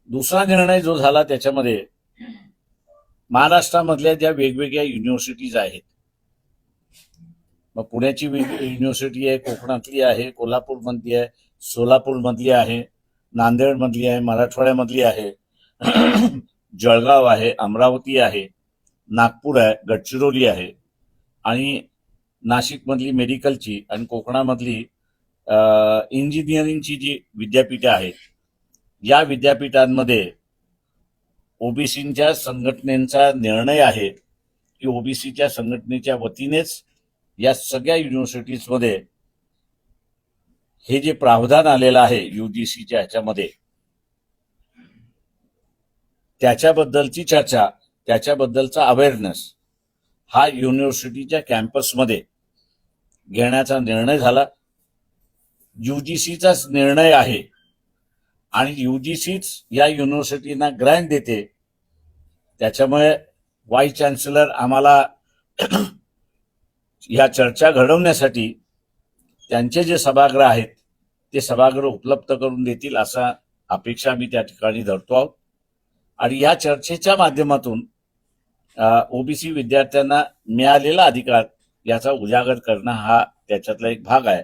दुसरा निर्णय जो झाला त्याच्यामध्ये महाराष्ट्रामधल्या ज्या वेगवेगळ्या युनिव्हर्सिटीज आहेत, मग पुण्याची युनिव्हर्सिटी आहे, कोकणातली आहे, कोल्हापूरमधली आहे, सोलापूरमधली आहे, नांदेडमधली आहे, मराठवाड्यामधली आहे, जळगाव आहे, अमरावती आहे, नागपूर आहे, गडचिरोली आहे आणि नाशिकमधली मेडिकलची आणि कोकणामधली इंजिनिअरिंगची जी विद्यापीठे आहेत, या विद्यापीठांमध्ये ओबीसीच्या संघटनेचा निर्णय आहे की ओबीसीच्या संघटनेच्या वतीनेच या सगळ्या युनिव्हर्सिटीजमध्ये हे जे प्रावधान आलेलं आहे यूजीसीच्या ह्याच्यामध्ये, त्याच्याबद्दलची चर्चा, त्याच्याबद्दलचा अवेअरनेस हा युनिव्हर्सिटीच्या कॅम्पसमध्ये घेण्याचा निर्णय झाला. यूजीसीचाच निर्णय आहे आणि यूजीसीच या युनिव्हर्सिटीना ग्रँट देते. त्याच्यामुळे व्हाईस चान्सलर आम्हाला या चर्चा घडवण्यासाठी त्यांचे जे सभागृह आहेत ते सभागृह उपलब्ध करून देतील असा अपेक्षा मी त्या ठिकाणी धरतो आहोत. आणि या चर्चेच्या माध्यमातून ओबीसी विद्यार्थ्यांना मिळालेला अधिकार याचा उजागर करणं हा त्याच्यातला एक भाग आहे.